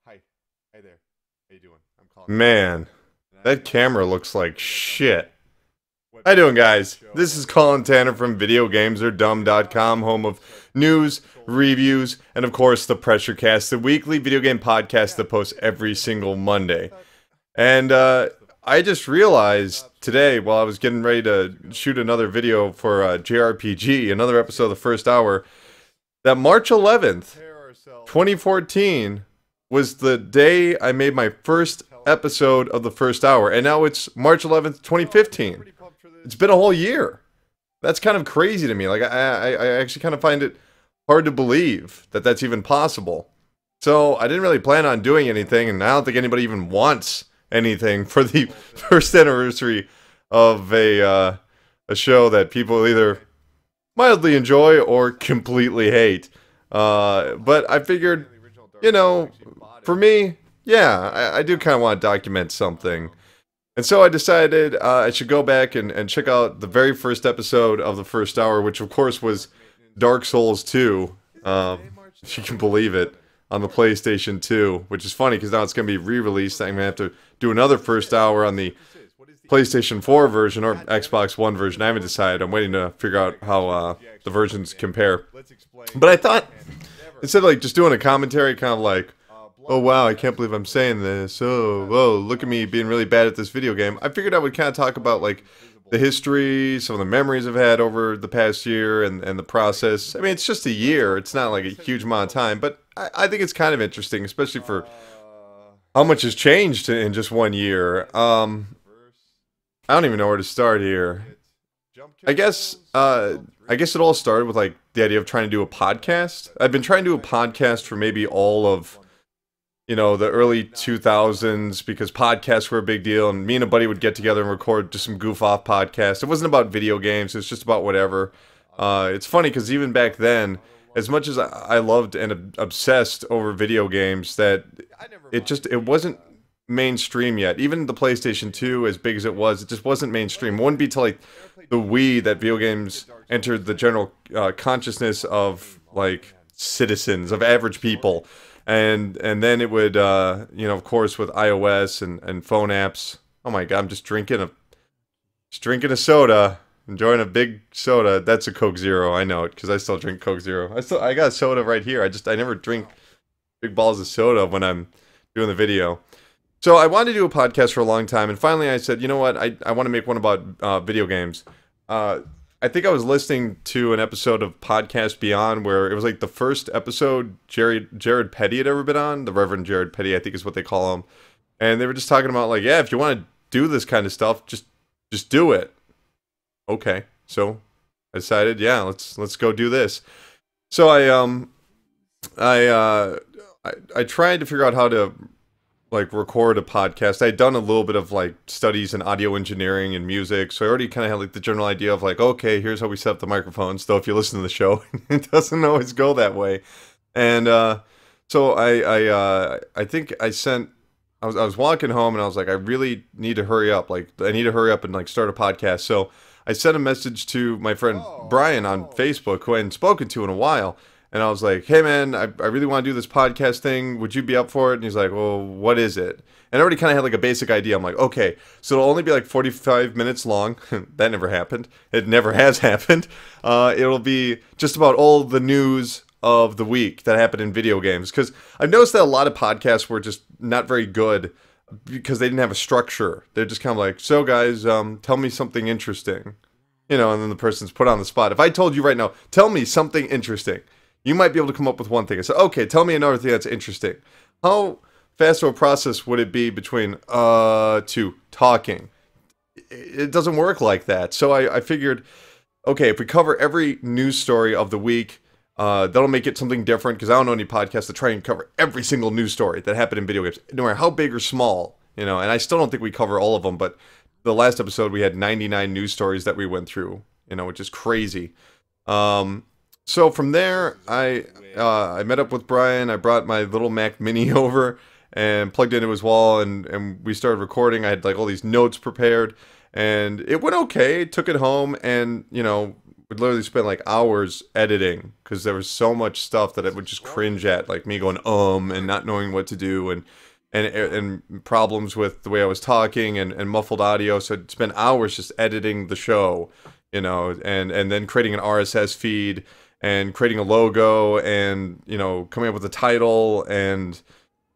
Hey there. How you doing? I'm Colin. Man, that camera looks like shit. How you doing, guys? This is Colin Tanner from VideoGamesAreDumb.com, home of news, reviews, and of course the Pressure Cast, the weekly video game podcast that posts every single Monday. And I just realized today, while I was getting ready to shoot another video for JRPG, another episode of the first hour, that March 11th, 2014 was the day I made my first episode of the first hour, and now it's March 11th, 2015. It's been a whole year. That's kind of crazy to me. Like, I actually kind of find it hard to believe that that's even possible. So, I didn't really plan on doing anything, and I don't think anybody even wants anything for the first anniversary of a show that people either mildly enjoy or completely hate. But I figured, you know, for me, yeah, I do kind of want to document something. And so I decided I should go back and check out the very first episode of the first hour, which of course was Dark Souls 2, if you can believe it, on the PlayStation 2, which is funny because now it's going to be re-released. I'm going to have to do another first hour on the PlayStation 4 version or Xbox One version. I haven't decided. I'm waiting to figure out how the versions compare. But I thought, instead of like just doing a commentary, kind of like, oh wow, I can't believe I'm saying this, oh, whoa, look at me being really bad at this video game, I figured I would kind of talk about like the history, some of the memories I've had over the past year, and the process. I mean, it's just a year, it's not like a huge amount of time, but I think it's kind of interesting, especially for how much has changed in just 1 year. I don't even know where to start here. I guess it all started with like the idea of trying to do a podcast. I've been trying to do a podcast for maybe all of, you know, the early 2000s, because podcasts were a big deal, and me and a buddy would get together and record just some goof-off podcasts. It wasn't about video games, it was just about whatever. It's funny, because even back then, as much as I loved and obsessed over video games, that it wasn't mainstream yet. Even the PlayStation 2, as big as it just wasn't mainstream. It wouldn't be till like the Wii that video games entered the general consciousness of like citizens, of average people. And then it would, you know, of course, with iOS and phone apps. Oh my God, I'm just drinking a soda, enjoying a big soda. That's a Coke Zero. I know it because I still drink Coke Zero. I got a soda right here. I never drink big balls of soda when I'm doing the video. So I wanted to do a podcast for a long time, and finally I said, you know what, I want to make one about video games. I think I was listening to an episode of Podcast Beyond where it was like the first episode Jared Petty had ever been on. The Reverend Jared Petty, I think is what they call him. And they were just talking about like, yeah, if you want to do this kind of stuff, just do it. Okay. So I decided, yeah, let's go do this. So I tried to figure out how to like record a podcast. I'd done a little bit of like studies in audio engineering and music, so I already kind of had like the general idea of like, okay, here's how we set up the microphones. Though if you listen to the show, it doesn't always go that way. And so I think I was walking home and I was like, I really need to hurry up. Like I need to hurry up and like start a podcast. So I sent a message to my friend Brian on Facebook, who I hadn't spoken to in a while. And I was like, hey man, I really want to do this podcast thing. Would you be up for it? And he's like, well, what is it? And I already kind of had like a basic idea. I'm like, okay, so it'll only be like 45 minutes long. That never happened. It never has happened. It'll be just about all the news of the week that happened in video games. Because I've noticed that a lot of podcasts were just not very good because they didn't have a structure. They're just kind of like, so guys, tell me something interesting. You know, and then the person's put on the spot. If I told you right now, tell me something interesting, you might be able to come up with one thing. I said, okay, tell me another thing that's interesting. How fast of a process would it be between to talking? It doesn't work like that. So I figured, okay, if we cover every news story of the week, that'll make it something different, because I don't know any podcasts that try and cover every single news story that happened in video games, no matter how big or small, you know, and I still don't think we cover all of them, but the last episode we had 99 news stories that we went through, you know, which is crazy. So from there, I met up with Brian. I brought my little Mac Mini over and plugged into his wall, and we started recording. I had like all these notes prepared, and it went okay. Took it home, and you know, would literally spend like hours editing because there was so much stuff that I would just cringe at, like me going and not knowing what to do, and problems with the way I was talking and muffled audio. So I'd spend hours just editing the show, you know, and then creating an RSS feed and creating a logo and, you know, coming up with a title. And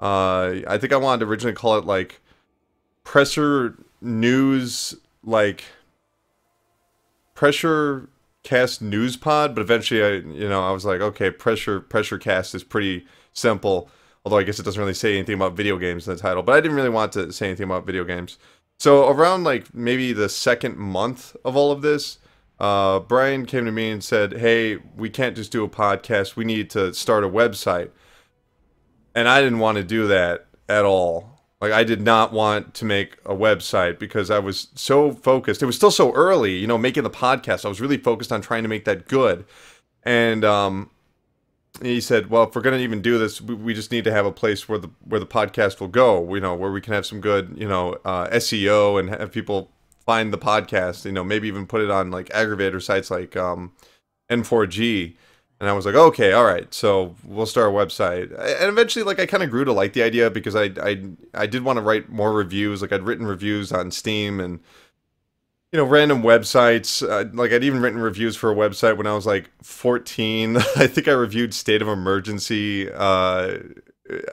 I think I wanted to originally call it like Pressure News, like Pressure Cast News Pod, but eventually I was like, okay, Pressure Cast is pretty simple. Although I guess it doesn't really say anything about video games in the title, but I didn't really want to say anything about video games. So around like maybe the second month of all of this, Brian came to me and said, hey, we can't just do a podcast, we need to start a website. And I didn't want to do that at all. Like, I did not want to make a website because I was so focused. It was still so early, you know, making the podcast. I was really focused on trying to make that good. And he said, well, if we're going to even do this, we just need to have a place where the podcast will go, you know, where we can have some good, you know, SEO and have people find the podcast, you know, maybe even put it on like aggregator sites like N4G. And I was like, okay, all right, so we'll start a website. And eventually, like, I kind of grew to like the idea because I did want to write more reviews. Like, I'd written reviews on Steam and, you know, random websites. Like, I'd even written reviews for a website when I was, like, 14. I think I reviewed State of Emergency. I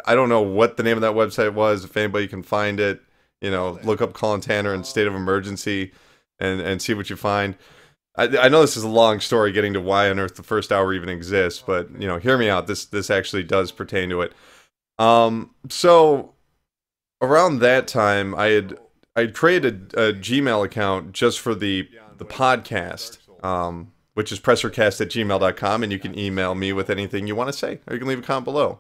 don't know what the name of that website was. If anybody can find it, you know, look up Colin Tanner and State of Emergency and see what you find. I know this is a long story getting to why on earth the first hour even exists, but, you know, hear me out. This actually does pertain to it. So around that time, I created a Gmail account just for the podcast, which is pressurecast@gmail.com, and you can email me with anything you want to say, or you can leave a comment below.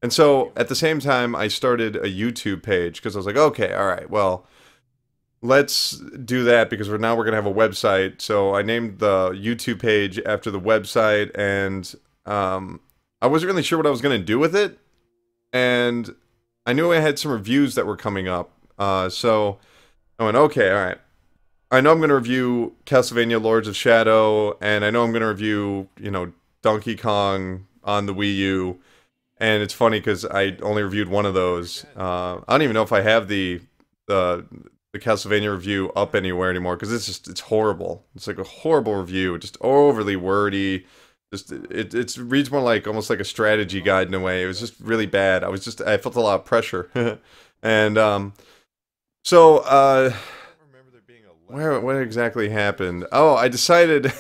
And so at the same time, I started a YouTube page because I was like, okay, all right, well, let's do that because we're going to have a website. So I named the YouTube page after the website, and I wasn't really sure what I was going to do with it. And I knew I had some reviews that were coming up. So I went, okay, all right. I know I'm going to review Castlevania Lords of Shadow, and I know I'm going to review, you know, Donkey Kong on the Wii U. And it's funny because I only reviewed one of those. I don't even know if I have the Castlevania review up anywhere anymore because it's horrible. It's like a horrible review, just overly wordy. Just it reads more like almost like a strategy guide in a way. It was just really bad. I felt a lot of pressure, and so what exactly happened? Oh, I decided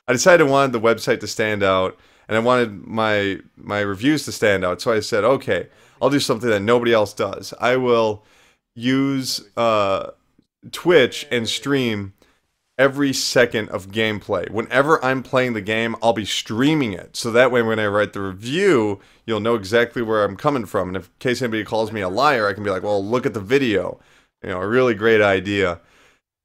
I wanted the website to stand out, and I wanted my reviews to stand out. So I said, okay, I'll do something that nobody else does. I will use Twitch and stream every second of gameplay. Whenever I'm playing the game, I'll be streaming it. So that way when I write the review, you'll know exactly where I'm coming from. And if in case anybody calls me a liar, I can be like, well, look at the video. You know, a really great idea.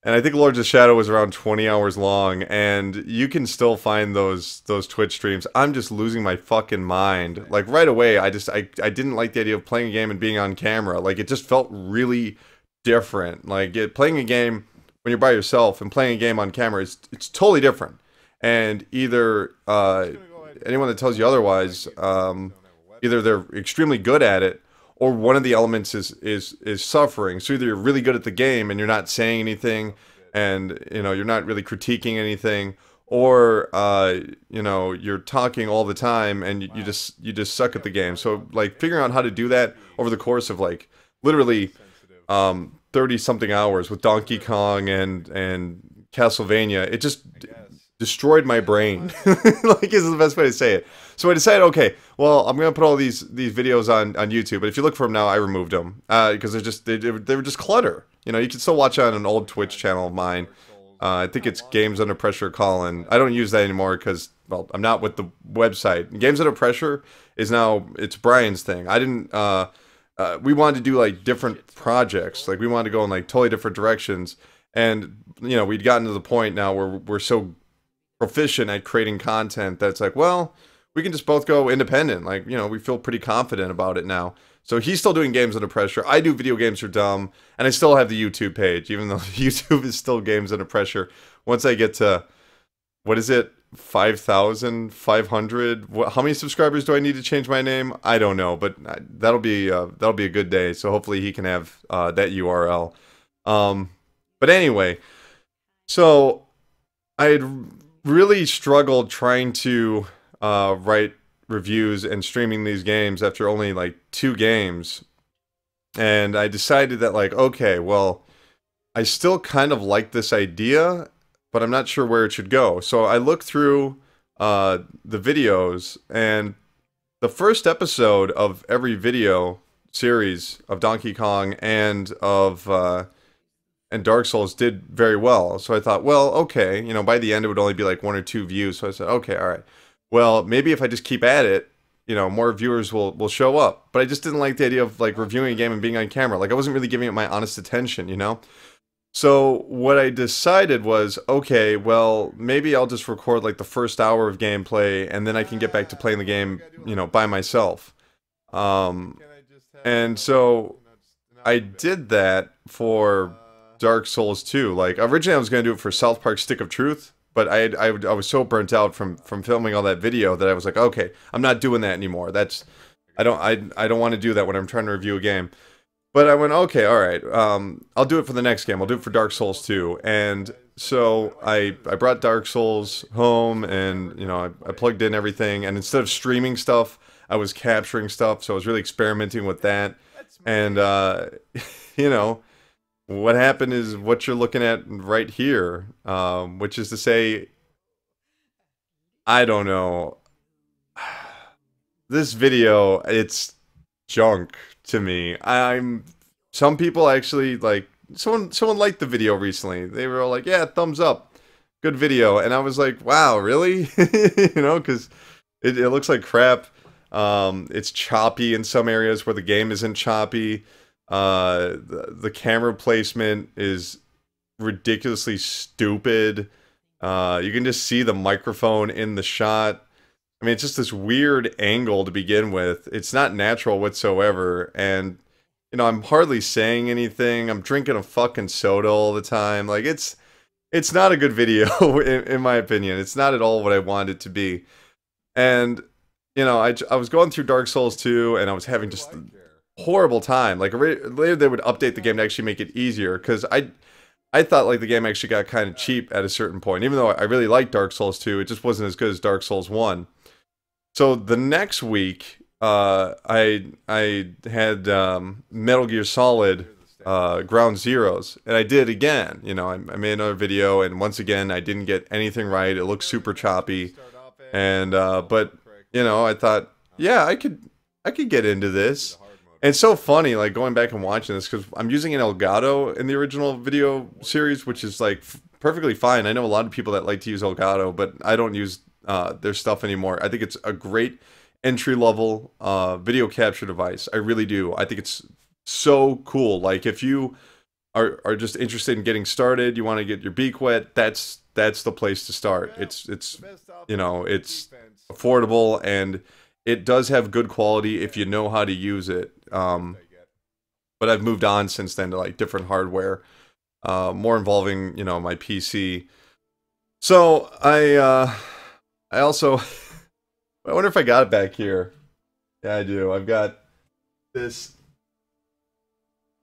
And I think Lords of Shadow was around 20 hours long, and you can still find those Twitch streams. I'm just losing my fucking mind. Like, right away, I didn't like the idea of playing a game and being on camera. Like, it just felt really different. Like, playing a game when you're by yourself and playing a game on camera, it's totally different. And either, anyone that tells you otherwise, either they're extremely good at it, or one of the elements is suffering. So either you're really good at the game and you're not saying anything, and you know you're not really critiquing anything, or you know you're talking all the time and you just suck at the game. So like figuring out how to do that over the course of like literally 30 something hours with Donkey Kong and Castlevania, it just destroyed my brain. Like is the best way to say it. So I decided, okay, well, I'm gonna put all these videos on YouTube, but if you look for them now, I removed them because they were just clutter. You know, you can still watch on an old Twitch channel of mine. I think it's Games Under Pressure Colin. I don't use that anymore because, well, I'm not with the website. Games Under Pressure is now, it's Brian's thing. I didn't, we wanted to do like different projects. Like we wanted to go in like totally different directions. And, you know, we'd gotten to the point now where we're so proficient at creating content that's like, well, we can just both go independent. Like, you know, we feel pretty confident about it now. So he's still doing Games Under Pressure. I do Video Games Are Dumb. And I still have the YouTube page, even though YouTube is still Games Under Pressure. Once I get to what is it? 5,500. How many subscribers do I need to change my name? I don't know, but that'll be a good day. So hopefully he can have that URL. But anyway, so I had really struggled trying to write reviews and streaming these games after only like 2 games, and I decided that, like, okay, well, I still kind of like this idea, but I'm not sure where it should go. So I looked through the videos, and the first episode of every video series of Donkey Kong and of and Dark Souls did very well. So I thought, well, okay, you know, by the end it would only be like 1 or 2 views. So I said, okay, all right. Well, maybe if I just keep at it, you know, more viewers will show up. But I just didn't like the idea of like reviewing a game and being on camera. Like I wasn't really giving it my honest attention, you know? So what I decided was, okay, well, maybe I'll just record like the first hour of gameplay, and then I can get back to playing the game, you know, by myself. And so I did that for Dark Souls 2. Like originally I was going to do it for South Park Stick of Truth, but I was so burnt out from filming all that video that I was like, okay, I'm not doing that anymore. I don't want to do that when I'm trying to review a game. But I went, okay, all right, I'll do it for the next game. I'll do it for Dark Souls 2. And so I brought Dark Souls home, and, you know, I plugged in everything. And instead of streaming stuff, I was capturing stuff. So I was really experimenting with that. And, you know, what happened is what you're looking at right here, which is to say, I don't know. This video, it's junk to me. Some people actually, like, someone liked the video recently. They were all like, yeah, thumbs up, good video. And I was like, wow, really? You know, because it looks like crap. It's choppy in some areas where the game isn't choppy. The camera placement is ridiculously stupid. You can just see the microphone in the shot. I mean, it's just this weird angle to begin with. It's not natural whatsoever, and, you know, I'm hardly saying anything. I'm drinking a fucking soda all the time. Like, it's not a good video, in my opinion. It's not at all what I want it to be. And, you know, I was going through Dark Souls 2, and I was having just a horrible time. Like, later they would update the game to actually make it easier, because I thought, like, the game actually got kind of cheap at a certain point. Even though I really liked Dark Souls 2, it just wasn't as good as Dark Souls 1. So the next week, I had Metal Gear Solid Ground Zeroes, and I did again. You know, I made another video, and once again, I didn't get anything right. It looked super choppy, and but, you know, I thought, yeah, I could get into this. And it's so funny, like, going back and watching this, because I'm using an Elgato in the original video series, which is, like, perfectly fine. I know a lot of people that like to use Elgato, but I don't use their stuff anymore. I think it's a great entry-level video capture device. I really do. I think it's so cool. Like, if you are just interested in getting started, you want to get your beak wet, that's the place to start. It's you know, it's affordable, and it does have good quality if you know how to use it. But I've moved on since then to, like, different hardware, more involving, you know, my PC. So I also, I wonder if I got it back here. Yeah, I do. I've got this.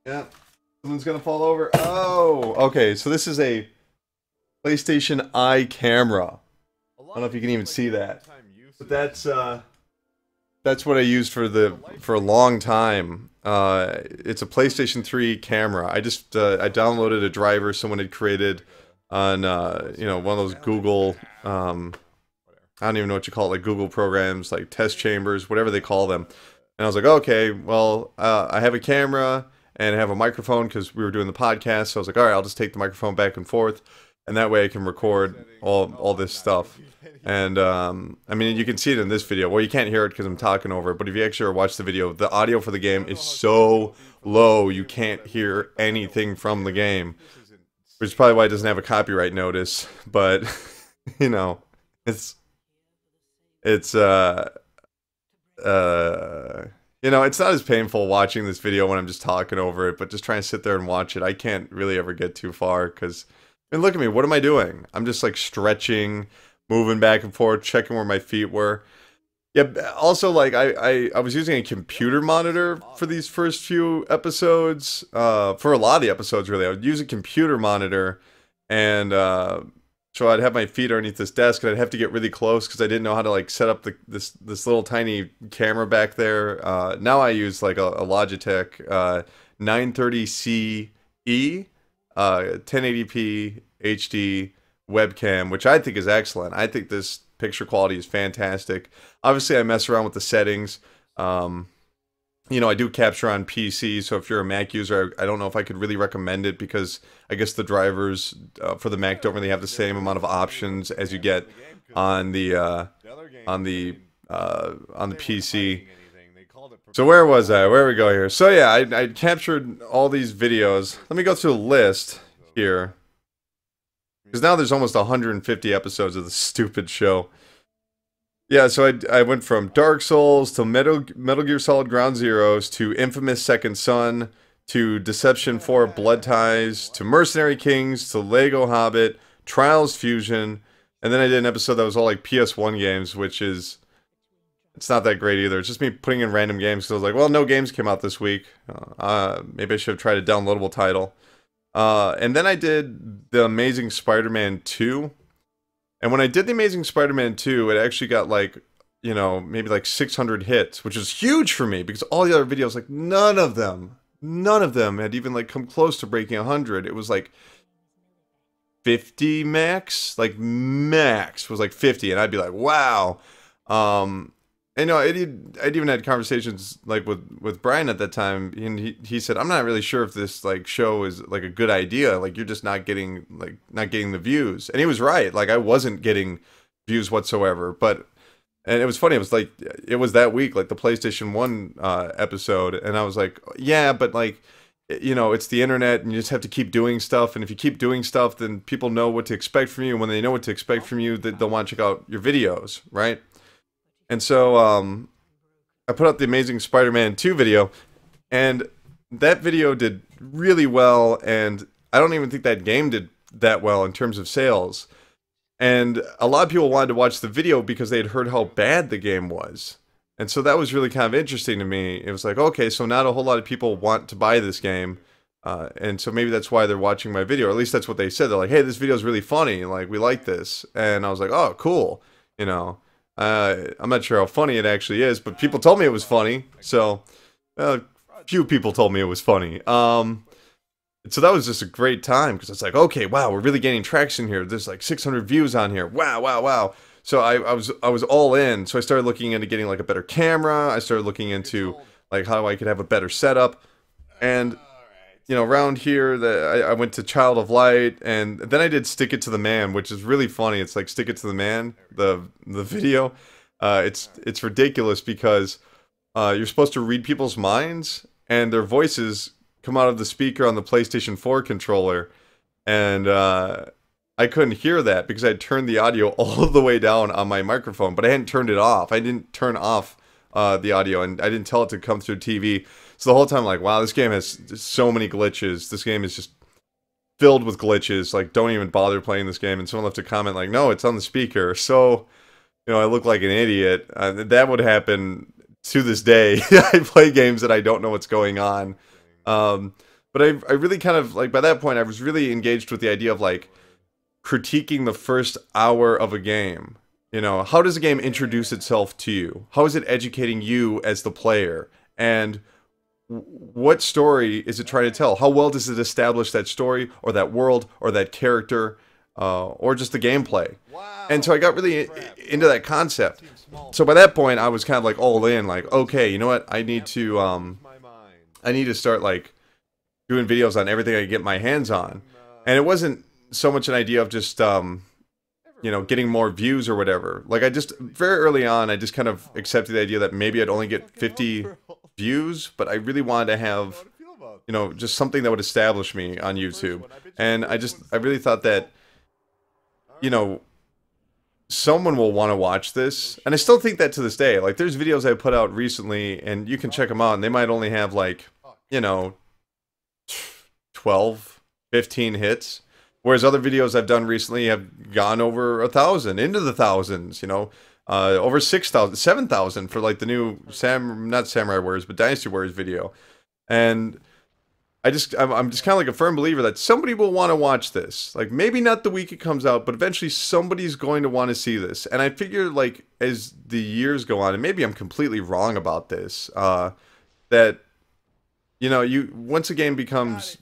Yeah, someone's gonna fall over. Oh, okay. So this is a PlayStation Eye camera. I don't know if you can even see that, but that's what I used for a long time. It's a PlayStation 3 camera. I downloaded a driver someone had created on you know, one of those Google I don't even know what you call it, like Google programs, like test chambers, whatever they call them. And I was like, okay, well, I have a camera and I have a microphone because we were doing the podcast. So I was like, all right, I'll just take the microphone back and forth, and that way I can record all this stuff. And I mean, you can see it in this video. Well, you can't hear it because I'm talking over it, but if you actually watch the video, the audio for the game is so low you can't hear anything from the game, which is probably why it doesn't have a copyright notice. But you know, it's you know, it's not as painful watching this video when I'm just talking over it, but just trying to sit there and watch it, I can't really ever get too far, because, I mean, look at me, what am I doing? I'm just, like, stretching, moving back and forth, checking where my feet were. Yeah, also, like, I was using a computer monitor for these first few episodes. For a lot of the episodes, really. I would use a computer monitor, and so I'd have my feet underneath this desk, and I'd have to get really close because I didn't know how to, like, set up this little tiny camera back there. Now I use, like, a Logitech 930CE 1080p HD webcam, which I think is excellent. I think this picture quality is fantastic. Obviously, I mess around with the settings. You know, I do capture on PC, so if you're a Mac user, I don't know if I could really recommend it because I guess the drivers for the Mac don't really have the same amount of options as you get on the PC. So where was I? Where we go here? So yeah, I captured all these videos. Let me go through a list here. Because now there's almost 150 episodes of this stupid show. Yeah, so I went from Dark Souls to Metal Gear Solid Ground Zeroes to Infamous Second Son to Deception 4 Blood Ties to Mercenary Kings to Lego Hobbit, Trials Fusion, and then I did an episode that was all like PS1 games, which is... It's not that great either. It's just me putting in random games because I was like, well, no games came out this week. Maybe I should have tried a downloadable title. And then I did The Amazing Spider-Man 2. And when I did The Amazing Spider-Man 2, it actually got like, you know, maybe like 600 hits, which is huge for me because all the other videos, like none of them had even like come close to breaking 100. It was like 50 max, like max was like 50. And I'd be like, wow. And, you know, I'd even had conversations, like, with Brian at that time, and he said, I'm not really sure if this, like, show is, like, a good idea, like, you're just not getting the views, and he was right, like, I wasn't getting views whatsoever, and it was funny, it was, like, it was that week, like, the PlayStation 1, episode, and I was like, yeah, but, like, you know, it's the internet, and you just have to keep doing stuff, and if you keep doing stuff, then people know what to expect from you, and when they know what to expect from you, they'll want to check out your videos, right? And so, I put out the Amazing Spider-Man 2 video, and that video did really well, and I don't even think that game did that well in terms of sales. And a lot of people wanted to watch the video because they had heard how bad the game was. And so that was really kind of interesting to me. It was like, okay, so not a whole lot of people want to buy this game, and so maybe that's why they're watching my video, or at least that's what they said. They're like, hey, this video is really funny, like, we like this. And I was like, oh, cool, you know. I'm not sure how funny it actually is, but people told me it was funny, so few people told me it was funny. So that was just a great time, because it's like, okay, wow, we're really gaining traction here. There's like 600 views on here. Wow, wow, wow. So I was all in. So I started looking into getting like a better camera. I started looking into like how I could have a better setup. And you know, around here, I went to Child of Light, and then I did Stick It to the Man, which is really funny. It's like Stick It to the Man, the video. It's ridiculous because you're supposed to read people's minds, and their voices come out of the speaker on the PlayStation 4 controller, and I couldn't hear that because I had turned the audio all the way down on my microphone, but I hadn't turned it off. I didn't turn off the audio, and I didn't tell it to come through TV. So the whole time, like, wow, this game has so many glitches. This game is just filled with glitches. Like, don't even bother playing this game. And someone left a comment like, no, it's on the speaker. So, you know, I look like an idiot. That would happen to this day. I play games that I don't know what's going on. But I really kind of, like, by that point, I was really engaged with the idea of, like, critiquing the first hour of a game. You know, how does a game introduce itself to you? How is it educating you as the player? And what story is it trying to tell? How well does it establish that story, or that world, or that character, or just the gameplay? Wow. And so I got really into that concept. So by that point, I was kind of like all in, like, okay, you know what? I need to start like doing videos on everything I can get my hands on. And it wasn't so much an idea of just you know, getting more views or whatever. Like, I just, very early on, I just kind of accepted the idea that maybe I'd only get 50 views, but I really wanted to have, you know, just something that would establish me on YouTube. And I really thought that, you know, someone will want to watch this. And I still think that to this day. Like, there's videos I put out recently, and you can check them out, and they might only have, like, you know, 12, 15 hits. Whereas other videos I've done recently have gone over 1,000, into the thousands, you know, over 6,000, 7,000 for like the new not Samurai Warriors, but Dynasty Warriors video. And I'm just kind of like a firm believer that somebody will want to watch this. Like maybe not the week it comes out, but eventually somebody's going to want to see this. And I figure like as the years go on, and maybe I'm completely wrong about this, that you know, once a game becomes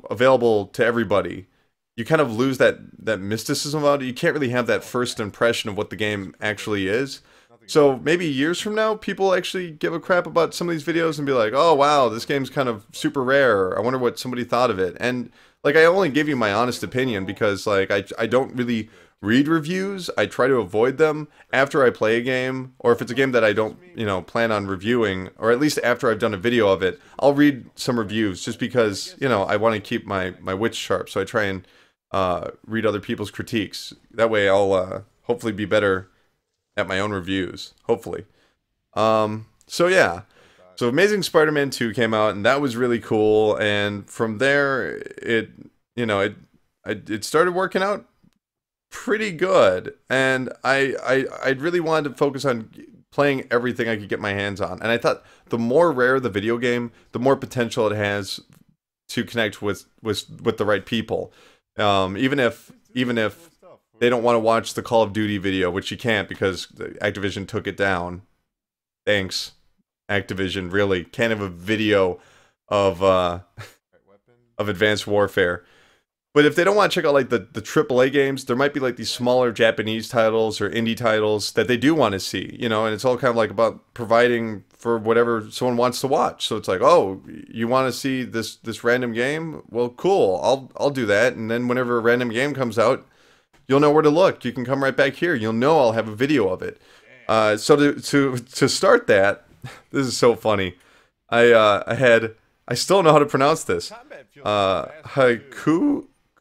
available to everybody, you kind of lose that mysticism about it. You can't really have that first impression of what the game actually is. So maybe years from now, people actually give a crap about some of these videos and be like, oh wow, this game's kind of super rare. I wonder what somebody thought of it. And like, I only give you my honest opinion because like I don't really read reviews. I try to avoid them after I play a game, or if it's a game that I don't, plan on reviewing, or at least after I've done a video of it, I'll read some reviews just because, I want to keep my wits sharp. So I try and read other people's critiques. That way I'll hopefully be better at my own reviews, hopefully. So yeah. So Amazing Spider-Man 2 came out, and that was really cool, and from there it started working out pretty good, and I really wanted to focus on playing everything I could get my hands on, and I thought the more rare the video game, the more potential it has to connect with the right people. Even if they don't want to watch the Call of Duty video, which you can't because Activision took it down. Thanks, Activision. Really can't have a video of Advanced Warfare. But if they don't want to check out like the AAA games, there might be like these smaller Japanese titles or indie titles that they do want to see, and it's all kind of like about providing for whatever someone wants to watch. So it's like, oh, you want to see this random game? Well, cool, I'll do that. And then whenever a random game comes out, you'll know where to look. You can come right back here. You'll know I'll have a video of it. So to start that, this is so funny. I still don't know how to pronounce this.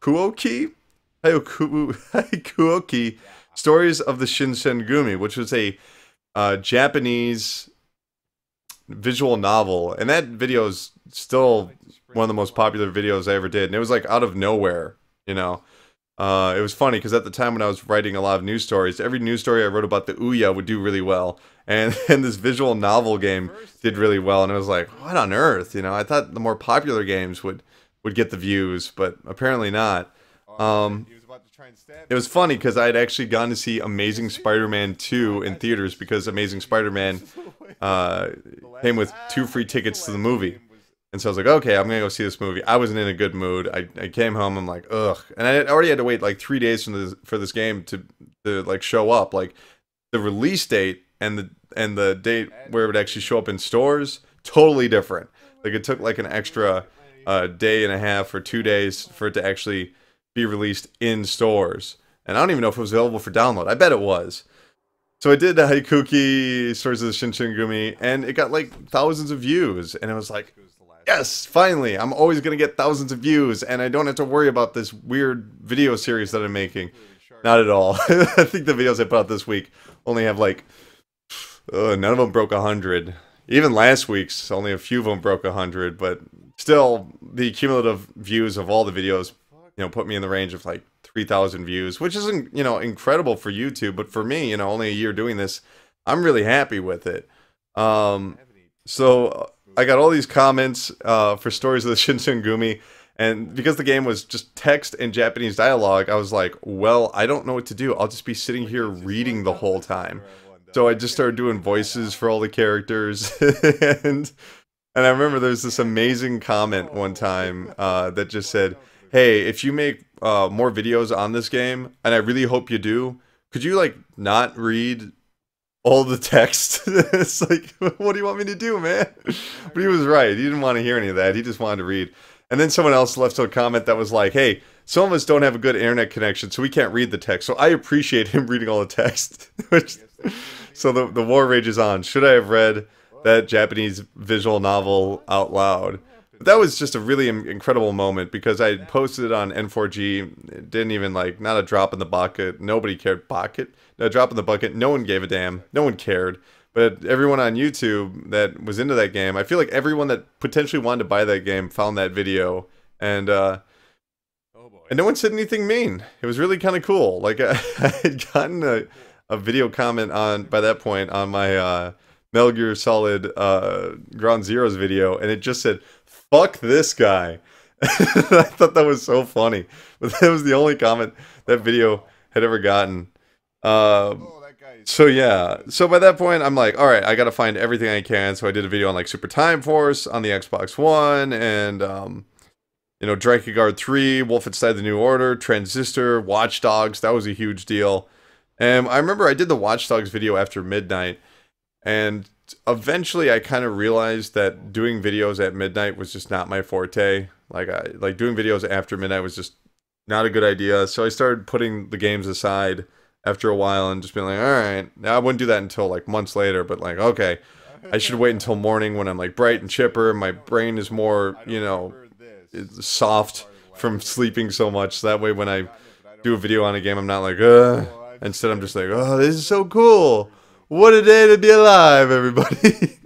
Hikuoki Stories of the Shinsengumi, which was a Japanese visual novel, and that video is still one of the most popular videos I ever did, and it was like out of nowhere, It was funny because at the time when I was writing a lot of news stories, every news story I wrote about the Ouya would do really well, and this visual novel game did really well, and I was like, what on earth, I thought the more popular games would get the views, but apparently not. It was funny because I had actually gone to see Amazing Spider-Man 2 in theaters because Amazing Spider-Man came with 2 free tickets to the movie. And so I was like, okay, I'm gonna go see this movie. I wasn't in a good mood. I came home, I'm like, ugh. And I already had to wait like 3 days for this game to like show up. Like the release date and the date where it would actually show up in stores, totally different. Like it took like an extra day and a half or 2 days for it to actually be released in stores. And I don't even know if it was available for download. I bet it was. So I did the Hikuoki Stories of the Shinsengumi, and it got like thousands of views. And I was like, yes, finally, I'm always going to get thousands of views, and I don't have to worry about this weird video series that I'm making. Not at all. I think the videos I put out this week only have like, none of them broke 100. Even last week's, only a few of them broke 100, but still, the cumulative views of all the videos, put me in the range of like 3,000 views, which isn't, incredible for YouTube, but for me, only a year doing this, I'm really happy with it. So I got all these comments for Stories of the Shinsengumi, and because the game was just text and Japanese dialogue, I was like, well, I don't know what to do. I'll just be sitting here reading the whole time. So I just started doing voices for all the characters, and I remember there's this amazing comment one time that just said, hey, if you make more videos on this game, and I really hope you do, could you like not read all the text? It's like, what do you want me to do, man? But he was right. He didn't want to hear any of that. He just wanted to read. And then someone else left a comment that was like, hey, some of us don't have a good internet connection, so we can't read the text. So I appreciate him reading all the text. So the war rages on. Should I have read that Japanese visual novel out loud? But that was just a really incredible moment because I posted it on N4G. It didn't even not a drop in the bucket. Nobody cared. A drop in the bucket. No one gave a damn. No one cared. But everyone on YouTube that was into that game, I feel like everyone that potentially wanted to buy that game found that video. And And no one said anything mean. It was really kind of cool. Like, I had gotten a video comment on, by that point, on my Metal Gear Solid Ground Zeroes video, and it just said, "Fuck this guy." I thought that was so funny. But that was the only comment that video had ever gotten. So yeah, so by that point, I'm like, all right, I gotta find everything I can. So I did a video on like Super Time Force on the Xbox One, and you know, Drakengard 3, Wolfenstein: The New Order, Transistor, Watch Dogs. That was a huge deal. And I remember I did the Watch Dogs video after midnight, and eventually I kind of realized that doing videos at midnight was just not my forte. Like doing videos after midnight was just not a good idea. So I started putting the games aside after a while and just being like, all right, now I wouldn't do that until like months later, but like, okay, I should wait until morning when I'm like bright and chipper. My brain is more, you know, soft from sleeping so much. So that way when I do a video on a game, I'm not like, ugh. Instead, I'm just like, oh, this is so cool. What a day to be alive, everybody.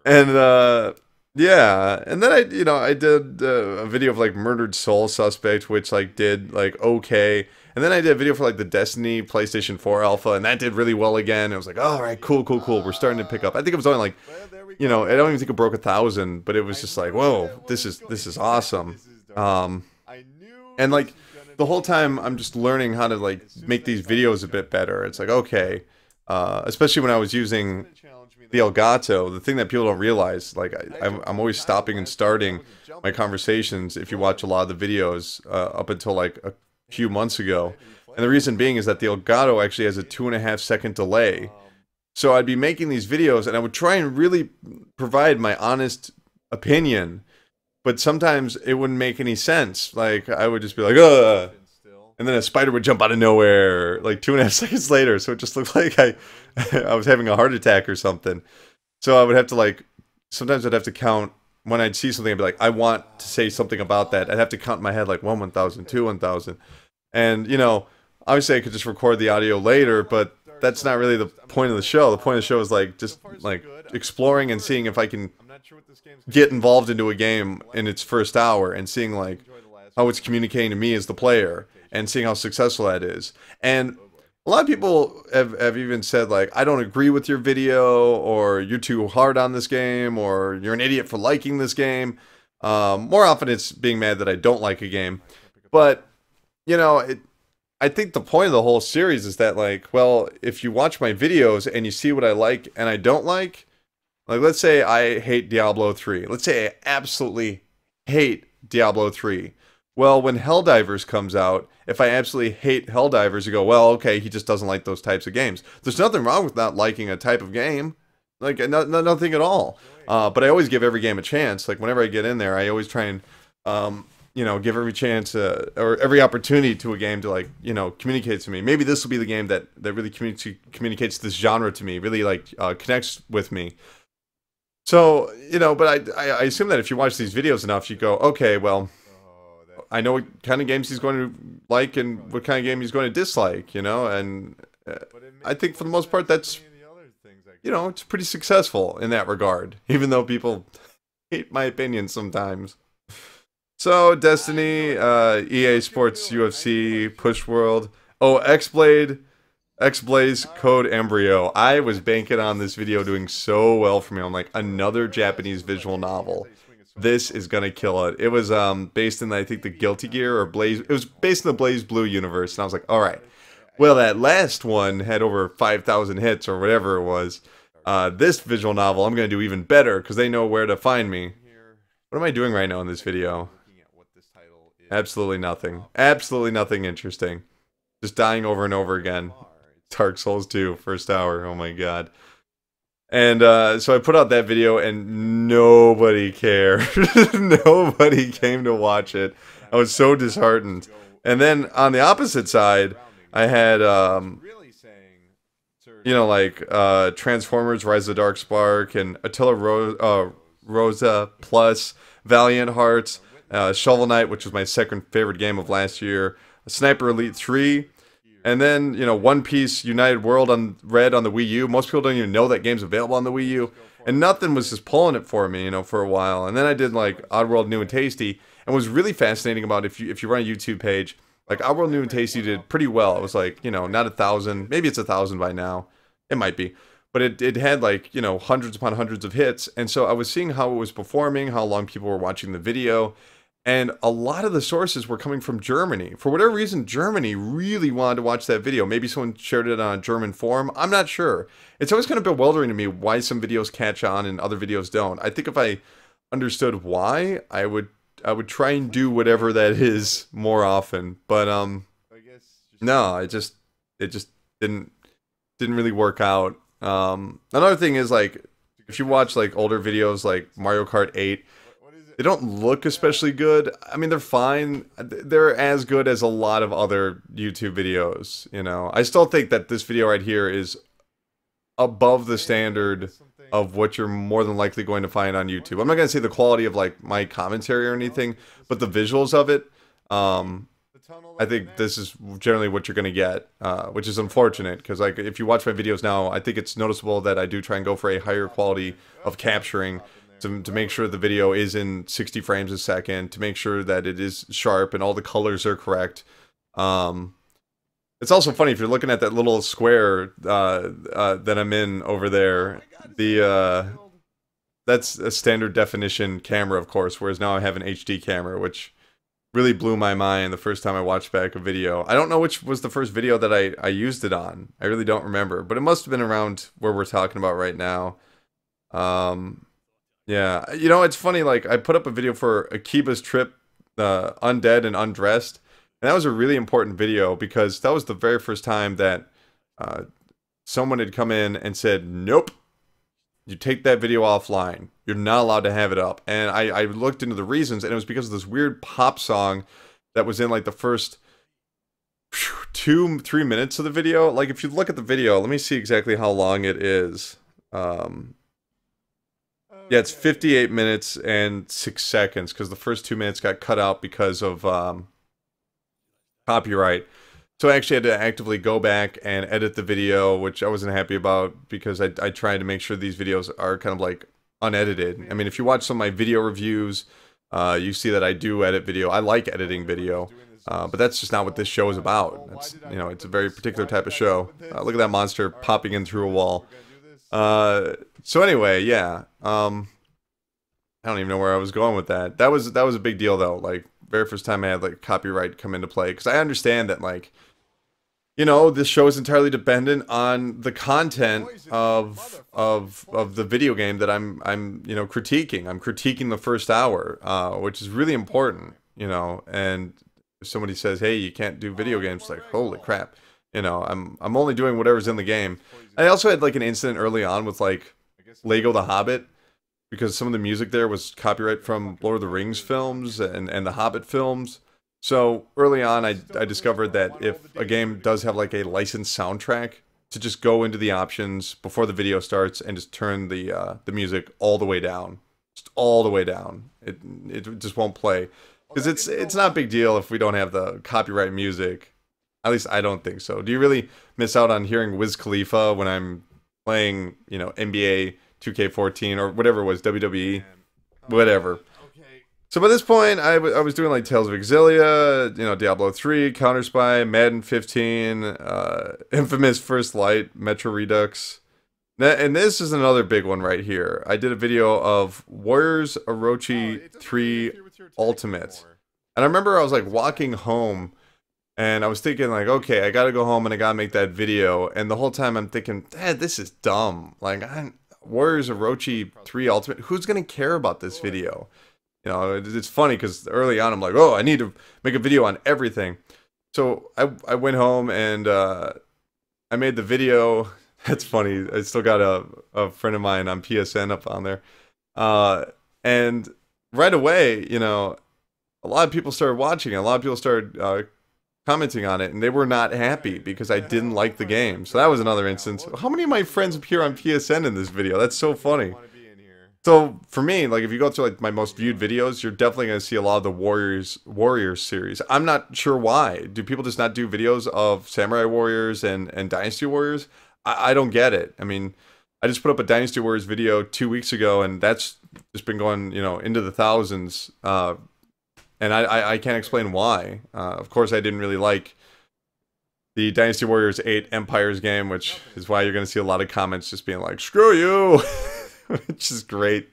And, yeah. And then I did a video of like Murdered Soul Suspect, which like did like okay. And then I did a video for like the Destiny PlayStation 4 Alpha, and that did really well again. It was like, all right, cool. We're starting to pick up. I think it was only like, you know, I don't even think it broke 1,000, but it was just like, whoa, this is awesome. And like the whole time I'm just learning how to like make these videos a bit better. It's like, okay, especially when I was using the Elgato, the thing that people don't realize, like I'm always stopping and starting my conversations if you watch a lot of the videos up until like a few months ago. And the reason being is that the Elgato actually has a 2.5-second delay. So I'd be making these videos and I would try and really provide my honest opinion, but sometimes it wouldn't make any sense. Like I would just be like, ugh, and then a spider would jump out of nowhere like 2.5 seconds later. So it just looked like I was having a heart attack or something. So I would have to like, sometimes I'd have to count when I'd see something. I'd be like, I want to say something about that. I'd have to count in my head like 1,000, 2, 1,000. And, you know, obviously I could just record the audio later, but that's not really the point of the show. The point of the show is like just like exploring and seeing if I can get involved into a game in its first hour and seeing like how it's communicating to me as the player and seeing how successful that is. And a lot of people have even said like, I don't agree with your video, or you're too hard on this game, or you're an idiot for liking this game. More often it's being mad that I don't like a game. But, you know, I think the point of the whole series is that, like, well, if you watch my videos and you see what I like and I don't like, let's say I hate Diablo 3. Let's say I absolutely hate Diablo 3. Well, when Helldivers comes out, if I absolutely hate Helldivers, you go, well, okay, he just doesn't like those types of games. There's nothing wrong with not liking a type of game. Like, nothing at all. But I always give every game a chance. Like, whenever I get in there, I always try and, you know, give every chance or every opportunity to a game to, like, you know, communicate to me. Maybe this will be the game that really communicates this genre to me, really, like, connects with me. So, you know, but I assume that if you watch these videos enough, you go, okay, well, I know what kind of games he's going to like and what kind of game he's going to dislike, you know, and I think for the most part that's, you know, it's pretty successful in that regard, even though people hate my opinion sometimes. So, Destiny, EA Sports UFC, Push World, oh, X-Blaze Code Embryo. I was banking on this video doing so well for me. I'm like, another Japanese visual novel. This is gonna kill it. It was based in, I think, the Guilty Gear or Blaze. It was based in the Blaze Blue universe, and I was like, all right. Well, that last one had over 5,000 hits or whatever it was. This visual novel, I'm gonna do even better because they know where to find me. What am I doing right now in this video? Absolutely nothing. Absolutely nothing interesting. Just dying over and over again. Dark Souls 2, first hour. Oh my god. And so I put out that video and nobody cared. Nobody came to watch it. I was so disheartened. And then on the opposite side, I had, you know, like Transformers Rise of the Dark Spark and Attila Rosa Plus, Valiant Hearts, Shovel Knight, which was my second favorite game of last year, Sniper Elite 3, and then, you know, One Piece United World on Red on the Wii U. Most people don't even know that game's available on the Wii U. And nothing was just pulling it for me, you know, for a while. And then I did, like, Oddworld New and Tasty. And what's really fascinating about if you run a YouTube page, like Our World New and Tasty did pretty well. It was like, you know, not 1,000, maybe it's 1,000 by now. It might be. But it had like, you know, hundreds upon hundreds of hits. And so I was seeing how it was performing, how long people were watching the video. And a lot of the sources were coming from Germany. For whatever reason, Germany really wanted to watch that video. Maybe someone shared it on a German forum. I'm not sure. It's always kind of bewildering to me why some videos catch on and other videos don't. I think if I understood why, I would try and do whatever that is more often. But no, it just didn't really work out. Another thing is, like, if you watch like older videos like Mario Kart 8, they don't look especially good. I mean, they're fine. They're as good as a lot of other YouTube videos, you know. I still think that this video right here is above the standard of what you're more than likely going to find on YouTube. I'm not going to say the quality of like my commentary or anything, but the visuals of it, I think this is generally what you're going to get, which is unfortunate, because like if you watch my videos now, I think it's noticeable that I do try and go for a higher quality of capturing to make sure the video is in 60 frames a second, to make sure that it is sharp and all the colors are correct. It's also funny if you're looking at that little square that I'm in over there. That's a standard definition camera, of course, whereas now I have an HD camera, which really blew my mind the first time I watched back a video. I don't know which was the first video that I used it on. I really don't remember, but it must have been around where we're talking about right now. Yeah, you know, it's funny, like, I put up a video for Akiba's trip, Undead and Undressed, and that was a really important video because that was the very first time that someone had come in and said, nope, you take that video offline. You're not allowed to have it up. And I looked into the reasons, and it was because of this weird pop song that was in, like, the first 2-3 minutes of the video. Like, if you look at the video, let me see exactly how long it is. Yeah, it's 58 minutes and 6 seconds, because the first 2 minutes got cut out because of copyright. So I actually had to actively go back and edit the video, which I wasn't happy about, because I tried to make sure these videos are kind of like unedited. I mean, if you watch some of my video reviews, you see that I do edit video. I like editing video, but that's just not what this show is about. It's, you know, it's a very particular type of show. Look at that monster popping in through a wall. So anyway, yeah. I don't even know where I was going with that. That was a big deal though. Like, very first time I had like copyright come into play, because I understand that, like, you know, this show is entirely dependent on the content of the video game that I'm you know, critiquing. I'm critiquing the first hour, which is really important, you know. And if somebody says, "Hey, you can't do video games," like, holy crap, you know, I'm only doing whatever's in the game. I also had like an incident early on with like Lego The Hobbit, because some of the music there was copyright from Lord of the Rings films and the Hobbit films. So early on, I discovered that if a game does have like a licensed soundtrack, to just go into the options before the video starts and just turn the music all the way down, just all the way down. It just won't play, because it's not a big deal if we don't have the copyright music. At least I don't think so. Do you really miss out on hearing Wiz Khalifa when I'm playing, you know, NBA 2K14 or whatever it was, WWE, whatever? So by this point, I was doing like Tales of Exilia, you know, Diablo 3, Counter-Spy, Madden 15, Infamous First Light, Metro Redux. And this is another big one right here. I did a video of Warriors Orochi 3 Ultimate. And I remember I was like walking home, and I was thinking like, okay, I gotta go home and I gotta make that video. And the whole time I'm thinking, Dad, this is dumb. Like, Warriors Orochi 3 Ultimate, who's gonna care about this video? You know, it's funny because early on I'm like, oh, I need to make a video on everything. So I went home and I made the video. That's funny. I still got a friend of mine on PSN up on there. And right away, you know, a lot of people started watching it. A lot of people started commenting on it, and they were not happy because I didn't like the game. So that was another instance. How many of my friends appear on PSN in this video? That's so funny. So for me, like, if you go through like my most viewed videos, you're definitely going to see a lot of the Warriors series. I'm not sure why. Do people just not do videos of Samurai Warriors and Dynasty Warriors? I don't get it. I mean, I just put up a Dynasty Warriors video 2 weeks ago, and that's just been going, you know, into the thousands. And and I can't explain why. Of course, I didn't really like the Dynasty Warriors 8 Empires game, which is why you're going to see a lot of comments just being like, screw you, which is great,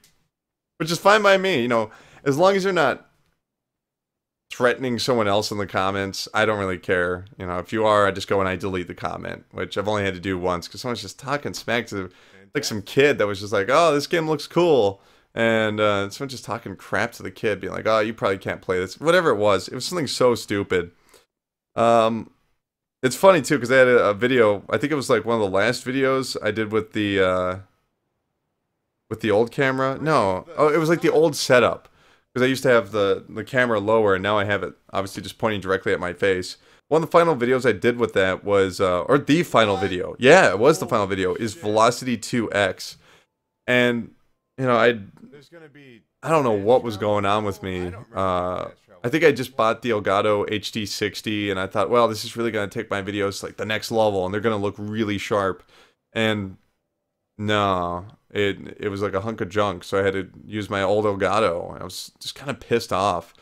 which is fine by me, you know, as long as you're not threatening someone else in the comments, I don't really care. You know, if you are, I just go and I delete the comment, which I've only had to do once because someone's just talking smack to like some kid that was just like, oh, this game looks cool. And someone just talking crap to the kid, being like, oh, you probably can't play this. Whatever it was something so stupid. It's funny too, because I had a video, I think it was like one of the last videos I did with the old camera. No, oh, it was like the old setup. Because I used to have the camera lower, and now I have it obviously just pointing directly at my face. One of the final videos I did with that was, or the final video. Yeah, it was the final video, is Velocity 2X. And, you know, I don't know what was going on with me. I think I just bought the Elgato HD60, and I thought, well, this is really going to take my videos like the next level, and they're going to look really sharp. And no, it was like a hunk of junk, so I had to use my old Elgato. I was just kind of pissed off.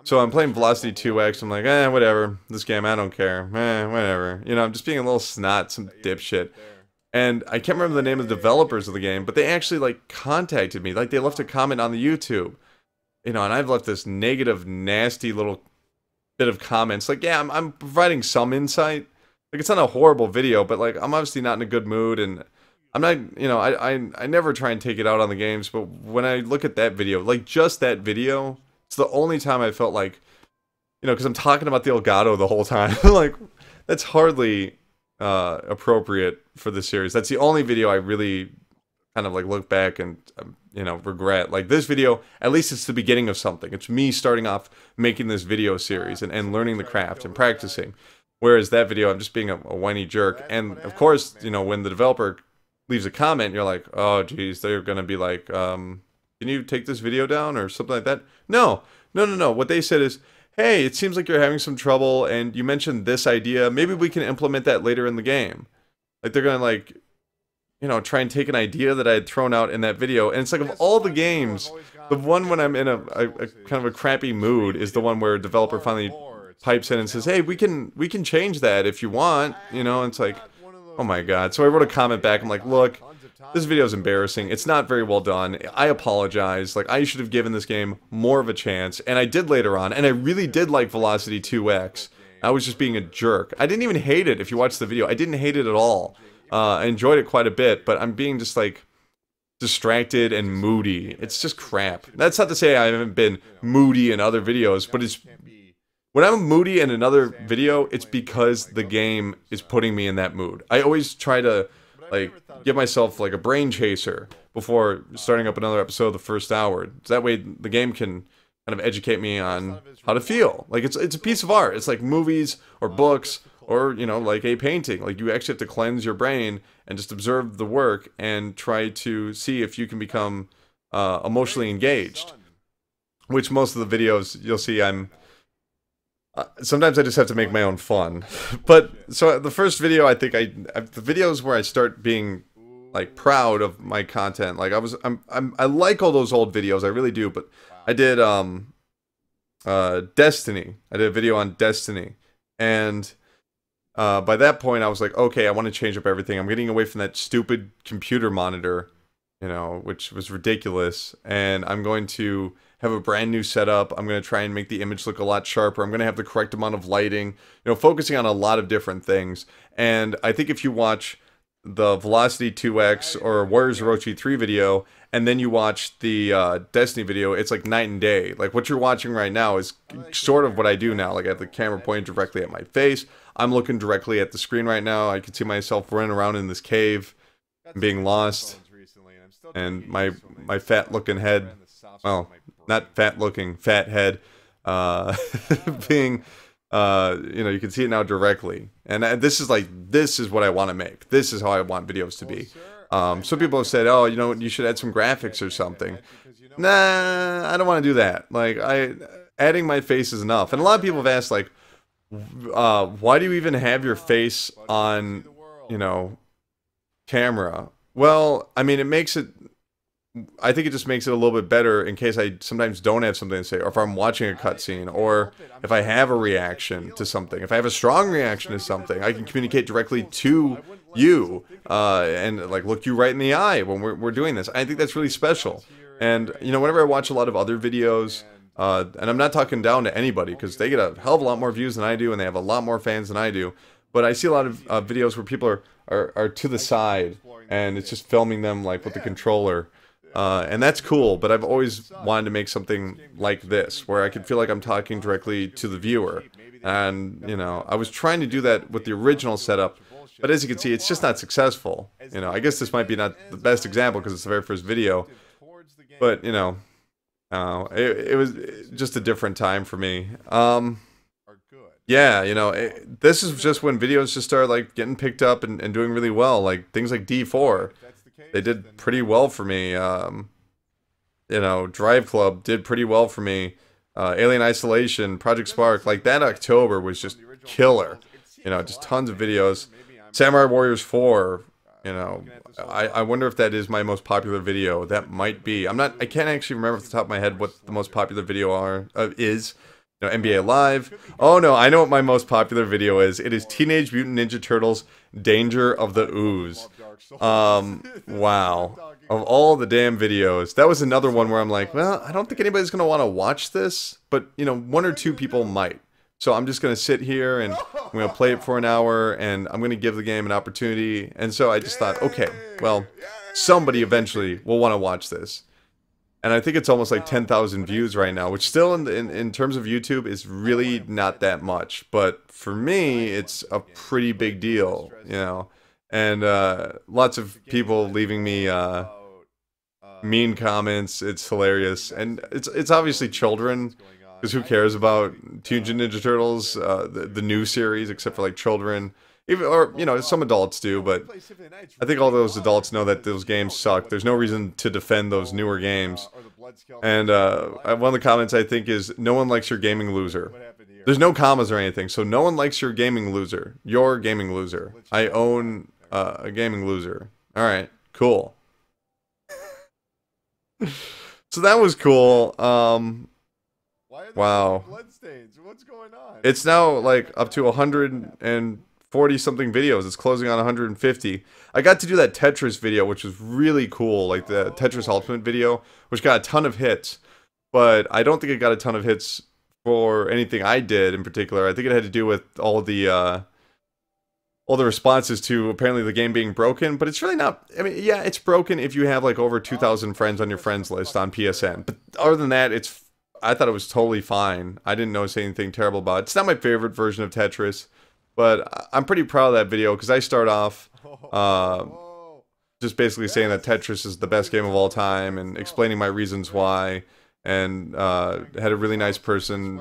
So I'm playing Velocity 2X, I'm like, whatever, this game, I don't care, whatever. You know, I'm just being a little snot, some dipshit. And I can't remember the name of the developers of the game, but they actually, like, contacted me. Like, they left a comment on the YouTube. You know, and I've left this negative, nasty little bit of comments. Like, yeah, I'm providing some insight. Like, it's not a horrible video, but, like, I'm obviously not in a good mood, and I'm not, you know, I never try and take it out on the games, but when I look at that video, like, just that video, it's the only time I felt like, you know, because I'm talking about the Elgato the whole time. Like, that's hardly appropriate for the series. That's the only video I really kind of, like, look back and, you know, regret. Like, this video, at least it's the beginning of something. It's me starting off making this video series and learning the craft and practicing. Whereas that video, I'm just being a whiny jerk. And, of course, you know, when the developer leaves a comment, you're like, oh, geez, they're going to be like, can you take this video down or something like that? No. What they said is, hey, it seems like you're having some trouble, and you mentioned this idea. Maybe we can implement that later in the game. Like, they're going to, like, you know, try and take an idea that I had thrown out in that video. And it's like, of all the games, the one when I'm in a kind of a crappy mood is the one where a developer finally pipes in and says, hey, we can change that if you want, you know. And it's like, oh my god. So I wrote a comment back. I'm like, look, this video is embarrassing. It's not very well done. I apologize. Like, I should have given this game more of a chance. And I did later on. And I really did like Velocity 2X. I was just being a jerk. I didn't even hate it if you watch the video. I didn't hate it at all. I enjoyed it quite a bit. But I'm being just, like, distracted and moody. It's just crap. That's not to say I haven't been moody in other videos. But it's... when I'm moody in another video, it's because the game is putting me in that mood. I always try to, like, give myself, like, a brain chaser before starting up another episode of the first hour. So that way the game can kind of educate me on how to feel. Like, it's a piece of art. It's like movies or books or, you know, like a painting. Like, you actually have to cleanse your brain and just observe the work and try to see if you can become emotionally engaged. Which most of the videos, you'll see I'm... sometimes I just have to make my own fun. But, so the first video, I think the videos where I start being, like, proud of my content, like, I like all those old videos, I really do, but I did, Destiny. I did a video on Destiny, and, by that point, I was like, okay, I want to change up everything. I'm getting away from that stupid computer monitor, you know, which was ridiculous, and I'm going to have a brand new setup. I'm going to try and make the image look a lot sharper. I'm going to have the correct amount of lighting, you know, focusing on a lot of different things. And I think if you watch the Velocity 2X or Warriors Orochi 3 video, and then you watch the Destiny video, it's like night and day. Like, what you're watching right now is sort of what I do now. Like, I have the camera pointed directly at my face. I'm looking directly at the screen right now. I can see myself running around in this cave, being lost, and my fat looking head, well, not fat looking, fat head, being, you know, you can see it now directly. And this is like, this is what I want to make. This is how I want videos to be. Some people have said, oh, you know, you should add some graphics or something. Nah, I don't want to do that. Like, adding my face is enough. And a lot of people have asked, like, why do you even have your face on, you know, camera? Well, I mean, it makes it I think it just makes it a little bit better in case I sometimes don't have something to say, or if I'm watching a cutscene, or if I have a reaction to something. If I have a strong reaction to something, I can communicate directly to you, and like look you right in the eye when we're doing this. I think that's really special. And you know, whenever I watch a lot of other videos, and I'm not talking down to anybody because they get a hell of a lot more views than I do, and they have a lot more fans than I do. But I see a lot of videos where people are to the side, and it's just filming them like with the controller. And that's cool, but I've always wanted to make something like this, where I could feel like I'm talking directly to the viewer. And, you know, I was trying to do that with the original setup, but as you can see, it's just not successful. You know, I guess this might be not the best example because it's the very first video, but, you know, it was just a different time for me. Yeah, you know, this is just when videos just started, like, getting picked up and doing really well, like, things like D4. They did pretty well for me. You know, Drive Club did pretty well for me. Alien Isolation, Project Spark, like that October was just killer. You know, just tons of videos. Samurai Warriors 4, you know, I wonder if that is my most popular video. That might be. I can't actually remember off the top of my head what the most popular video is. You know, NBA Live. Oh no, I know what my most popular video is. It is Teenage Mutant Ninja Turtles Danger of the Ooze. Wow. Of all the damn videos, that was another one where I'm like, well, I don't think anybody's going to want to watch this, but, you know, one or two people might. So I'm just going to sit here and I'm going to play it for an hour and I'm going to give the game an opportunity. And so I just thought, okay, well, somebody eventually will want to watch this. And I think it's almost like 10,000 views right now, which still in terms of YouTube is really not that much. But for me, it's a pretty big deal, you know. And lots of people leaving me mean comments. It's hilarious, and it's obviously children, because who cares about Teenage Ninja Turtles, the new series, except for like children, even, or you know, some adults do. But I think all those adults know that those games suck. There's no reason to defend those newer games. And one of the comments I think is, "No one likes your gaming loser." There's no commas or anything, so no one likes your gaming loser. Your gaming loser. I own a gaming loser. Alright, cool. So that was cool. Wow. What's going on? It's now like up to 140 something videos. It's closing on 150. I got to do that Tetris video, which was really cool, like the Tetris Ultimate video, which got a ton of hits. But I don't think it got a ton of hits for anything I did in particular. I think it had to do with all the responses to apparently the game being broken, but it's really not. I mean, yeah, it's broken if you have like over 2,000 friends on your friends list on PSN. But other than that, I thought it was totally fine. I didn't notice anything terrible about it. It's not my favorite version of Tetris, but I'm pretty proud of that video because I start off just basically saying that Tetris is the best game of all time and explaining my reasons why, and had a really nice person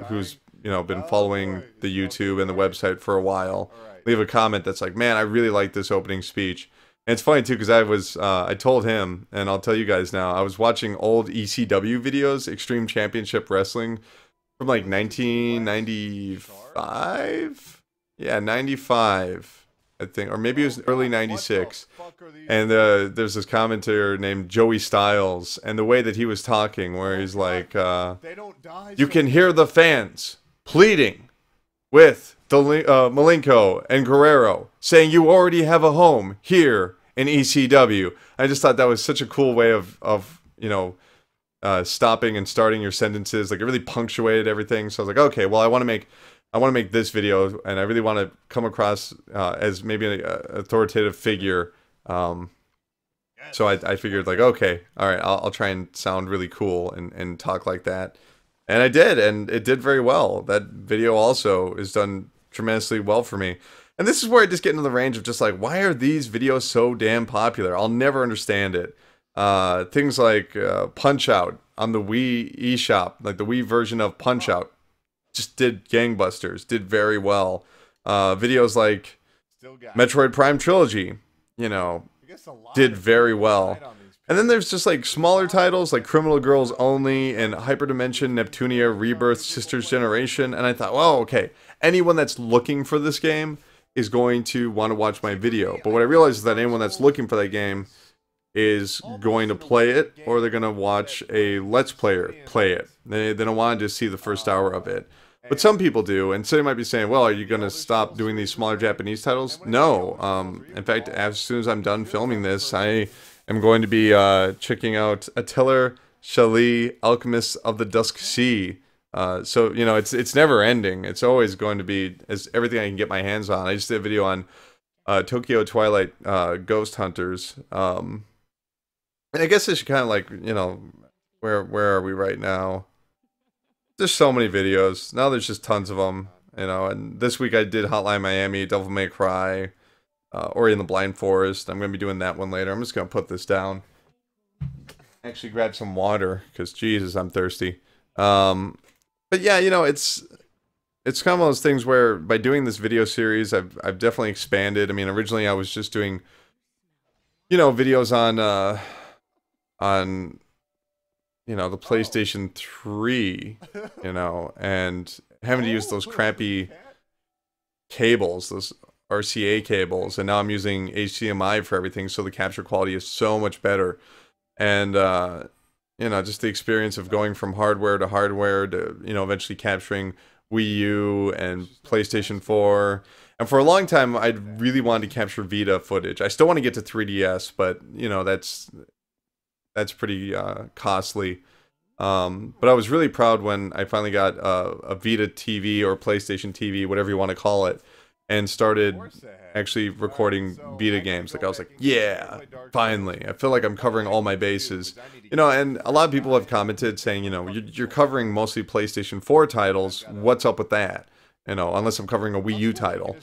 who's, you know, been following the YouTube and the website for a while leave a comment that's like, man, I really like this opening speech. And it's funny too, because I told him, and I'll tell you guys now, I was watching old ECW videos, Extreme Championship Wrestling, from like 1995? Yeah, 95, I think, or maybe it was early 96. And there's this commentator named Joey Styles, and the way that he was talking, where he's like, you can hear the fans pleading with Malenko and Guerrero saying you already have a home here in ECW. I just thought that was such a cool way of you know, stopping and starting your sentences. Like, it really punctuated everything. So I was like, okay, well, I want to make this video, and I really want to come across as maybe an authoritative figure. So I figured, like, okay, all right, I'll try and sound really cool and talk like that. And I did, and it did very well. That video also is done tremendously well for me. And this is where I just get into the range of just like, why are these videos so damn popular? I'll never understand it. Things like Punch-Out on the Wii eShop, like the Wii version of Punch-Out, just did gangbusters, did very well. Videos like Metroid Prime Trilogy, you know, did very well. And then there's just like smaller titles like Criminal Girls Only and Hyperdimension Neptunia Rebirth Sisters Generation. And I thought, well, okay, anyone that's looking for this game is going to want to watch my video. But what I realized is that anyone that's looking for that game is going to play it, or they're going to watch a Let's Player play it. They don't want to just see the first hour of it. But some people do, and so you might be saying, well, are you going to stop doing these smaller Japanese titles? No. In fact, as soon as I'm done filming this, I am going to be checking out Atelier Shali, Alchemist of the Dusk Sea. So, you know, it's never ending. It's always going to be everything I can get my hands on. I just did a video on Tokyo Twilight Ghost Hunters. And I guess I should kind of like, you know, where are we right now? There's so many videos. Now there's just tons of them, you know, and this week I did Hotline Miami, Devil May Cry, Ori and the Blind Forest. I'm going to be doing that one later. I'm just going to put this down. Actually grab some water, because Jesus, I'm thirsty. But yeah, you know, it's kind of one of those things where by doing this video series, I've definitely expanded. I mean, originally I was just doing, you know, videos on you know, the PlayStation 3, you know, and having to use those crappy cables, those RCA cables, and now I'm using HDMI for everything, so the capture quality is so much better. And, you know, just the experience of going from hardware to, you know, eventually capturing Wii U and PlayStation 4. And for a long time, I really wanted to capture Vita footage. I still want to get to 3DS, but, you know, that's pretty costly. But I was really proud when I finally got a Vita TV or PlayStation TV, whatever you want to call it, and started actually recording Vita games. Like, I was like, yeah, finally. I feel like I'm covering all my bases. You know, and a lot of people have commented saying, you know, you're covering mostly PlayStation 4 titles. What's up with that? You know, unless I'm covering a Wii U title.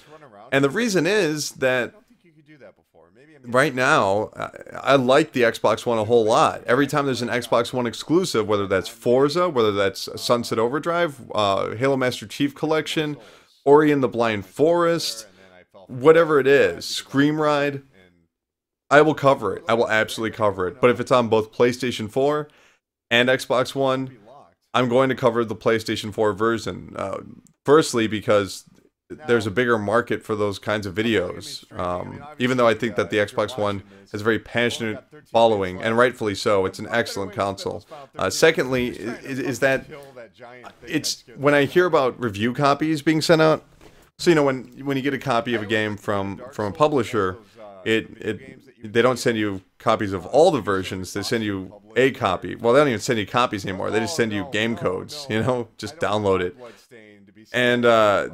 And the reason is that right now, I like the Xbox One a whole lot. Every time there's an Xbox One exclusive, whether that's Forza, whether that's Sunset Overdrive, Halo Master Chief Collection, Ori and the Blind Forest, whatever it is, Scream Ride, I will cover it. I will absolutely cover it. But if it's on both PlayStation 4 and Xbox One, I'm going to cover the PlayStation 4 version. Firstly, because there's a bigger market for those kinds of videos. Even though I think that the Xbox One has a very passionate following, and rightfully so, it's an excellent console. Secondly, is that it's when I hear about review copies being sent out. So, you know, when you get a copy of a game from a publisher, they don't send you copies of all the versions. They send you a copy. Well, they don't even send you copies anymore. They just send you game codes. You know, just download it. And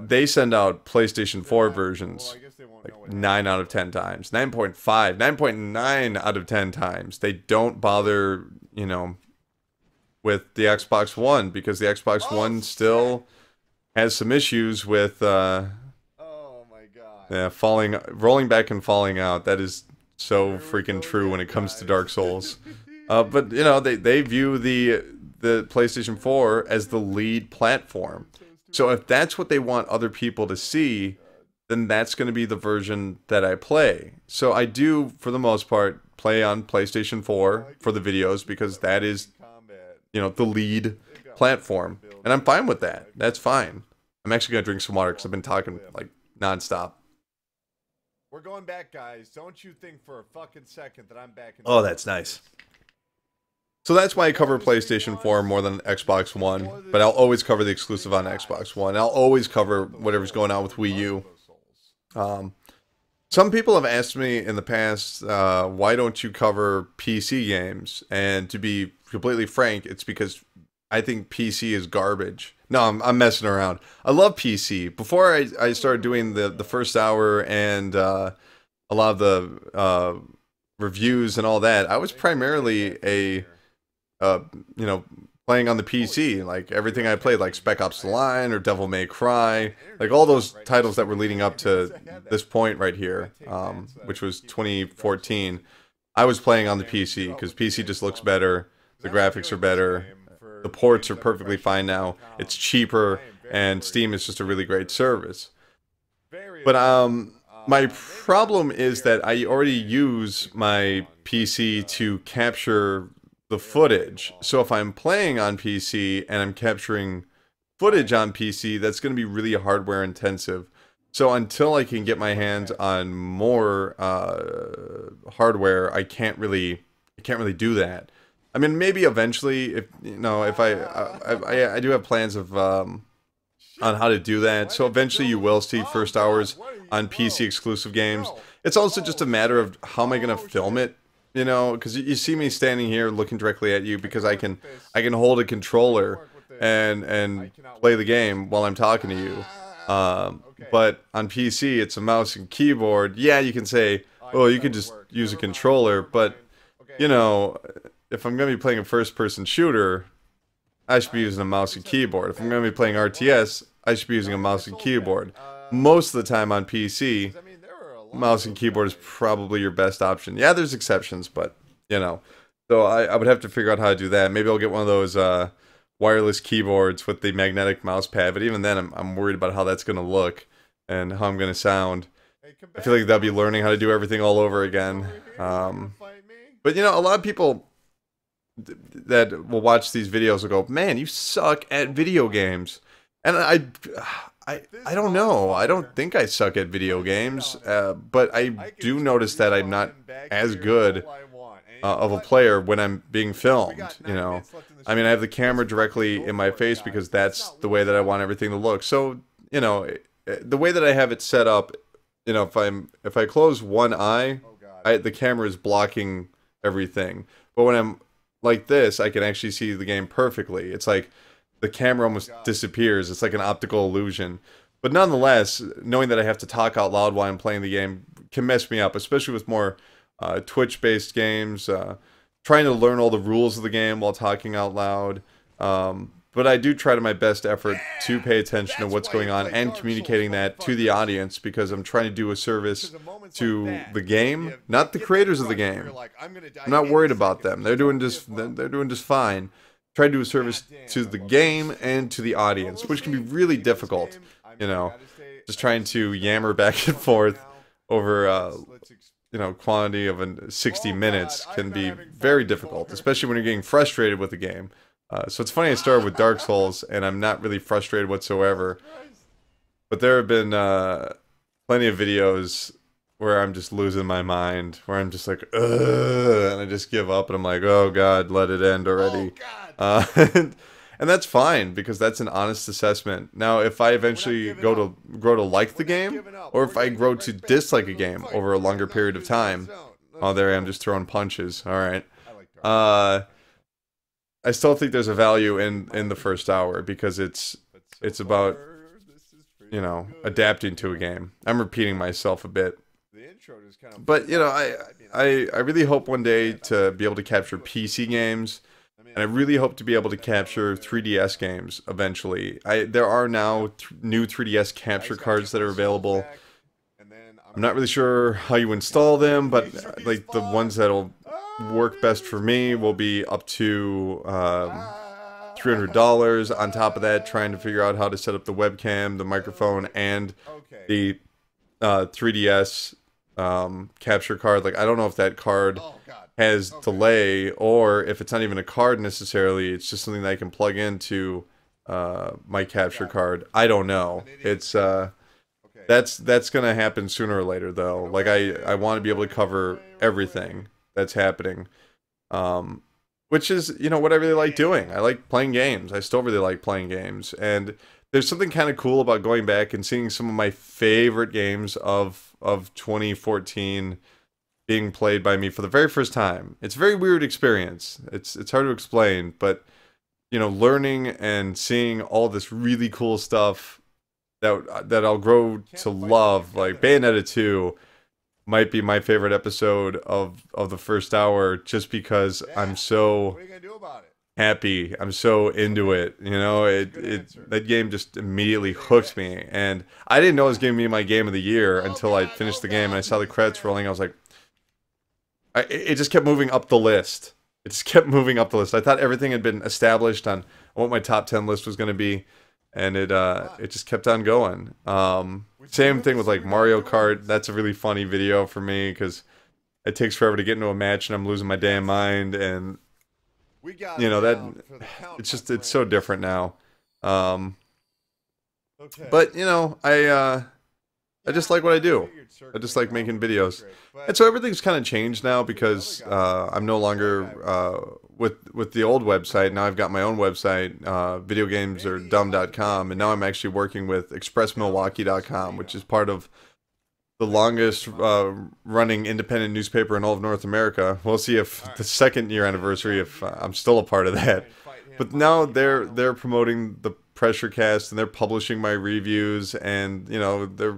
they send out PlayStation 4 versions like 9 out of 10 times. 9.5, 9.9 out of 10 times. They don't bother, you know, with the Xbox One, because the Xbox One still has some issues with oh my god. yeah, rolling back and falling out. That is so freaking true when it comes to Dark Souls. But you know, they view the PlayStation 4 as the lead platform. So if that's what they want other people to see, then that's going to be the version that I play. So I do, for the most part, play on PlayStation 4 for the videos, because that is, you know, the lead platform. And I'm fine with that. That's fine. I'm actually going to drink some water because I've been talking, like, nonstop. We're going back, guys. Don't you think for a fucking second that I'm back in. Oh, that's nice. So that's why I cover PlayStation 4 more than Xbox One, but I'll always cover the exclusive on Xbox One. I'll always cover whatever's going on with Wii U. Some people have asked me in the past, why don't you cover PC games? And to be completely frank, it's because I think PC is garbage. No, I'm messing around. I love PC. Before I started doing the first hour and a lot of the reviews and all that, I was primarily a you know, playing on the PC. Like, everything I played, like Spec Ops The Line or Devil May Cry, like all those titles that were leading up to this point right here, which was 2014, I was playing on the PC, because PC just looks better, the graphics are better, the ports are perfectly fine now, it's cheaper, and Steam is just a really great service. But my problem is that I already use my PC to capture the footage. So if I'm playing on PC and I'm capturing footage on PC, that's going to be really hardware intensive. So until I can get my hands on more hardware, I can't really do that. I mean, maybe eventually, if you know, if I do have plans of on how to do that. So eventually, you will see first hours on PC exclusive games. It's also just a matter of how am I going to film it. You know, because you see me standing here looking directly at you because I can hold a controller and play the game while I'm talking to you. But on PC, it's a mouse and keyboard. Yeah, you can say, oh, you could just use a controller, but you know, if I'm going to be playing a first-person shooter, I should be using a mouse and keyboard. If I'm going to be playing RTS, I should be using a mouse and keyboard. Most of the time on PC, mouse and keyboard is probably your best option. Yeah, there's exceptions, but, you know. So I would have to figure out how to do that. Maybe I'll get one of those wireless keyboards with the magnetic mouse pad, but even then, I'm worried about how that's going to look and how I'm going to sound. I feel like they'll be learning how to do everything all over again. But, you know, a lot of people that will watch these videos will go, man, you suck at video games. And I don't know. I don't think I suck at video games, but I do notice that I'm not as good of a player when I'm being filmed, you know. I mean, I have the camera directly in my face because that's the way that I want everything to look. So, you know, the way that I have it set up, you know, if I close one eye, the camera is blocking everything. But when I'm like this, I can actually see the game perfectly. It's like the camera almost disappears. It's like an optical illusion. But nonetheless, knowing that I have to talk out loud while I'm playing the game can mess me up, especially with more Twitch-based games. Trying to learn all the rules of the game while talking out loud. But I do try to my best effort to pay attention to what's going on and communicating that to the audience because I'm trying to do a service to the game, not the creators of the game. I'm not worried about them. They're doing just fine. Try to do a service to the game and to the audience, which can be really difficult, you know. Just trying to yammer back and forth over you know, quantity of 60 minutes can be very difficult, especially when you're getting frustrated with the game. So it's funny I started with Dark Souls, and I'm not really frustrated whatsoever. But there have been plenty of videos where I'm just losing my mind, where I'm just like, ugh, and I just give up, and I'm like, oh god, let it end already. And that's fine, because that's an honest assessment. Now, if I eventually grow to like the game, or if I grow to dislike a game over a longer period of time, oh, there I am just throwing punches, alright. I still think there's a value in the first hour, because it's about, you know, adapting to a game. I'm repeating myself a bit. But, you know, I really hope one day to be able to capture PC games, and I really hope to be able to capture 3DS games eventually. There are now new 3DS capture cards that are available. I'm not really sure how you install them, but like the ones that'll work best for me will be up to $300. On top of that, trying to figure out how to set up the webcam, the microphone, and the 3DS capture card. Like, I don't know if that card has delay, or if it's not even a card necessarily, it's just something that I can plug into my capture card. I don't know. It's that's gonna happen sooner or later, though. Like, I want to be able to cover everything that's happening, which is, you know, what I really like doing. I like playing games. I still really like playing games, and there's something kind of cool about going back and seeing some of my favorite games of 2014 being played by me for the very first time. It's a very weird experience. It's hard to explain, but, you know, learning and seeing all this really cool stuff that I'll grow to love, like Bayonetta 2 might be my favorite episode of the first hour, just because I'm so happy, I'm so into it, you know. That game just immediately hooked me, and I didn't know it was giving me my game of the year until I finished the game and I saw the credits rolling. I was like, it just kept moving up the list. It just kept moving up the list. I thought everything had been established on what my top 10 list was going to be, and it just kept on going. Same thing with like Mario Kart. That's a really funny video for me because it takes forever to get into a match and I'm losing my damn mind, and you know, that it's so different now. But you know, I just like what I do. I just like making videos. And so everything's kind of changed now because I'm no longer with the old website. Now I've got my own website, videogamesardumb.com, and now I'm actually working with expressmilwaukee.com, which is part of the longest running independent newspaper in all of North America. We'll see if the second year anniversary, if I'm still a part of that. But now they're promoting the Pressure Cast, and they're publishing my reviews, and you know they're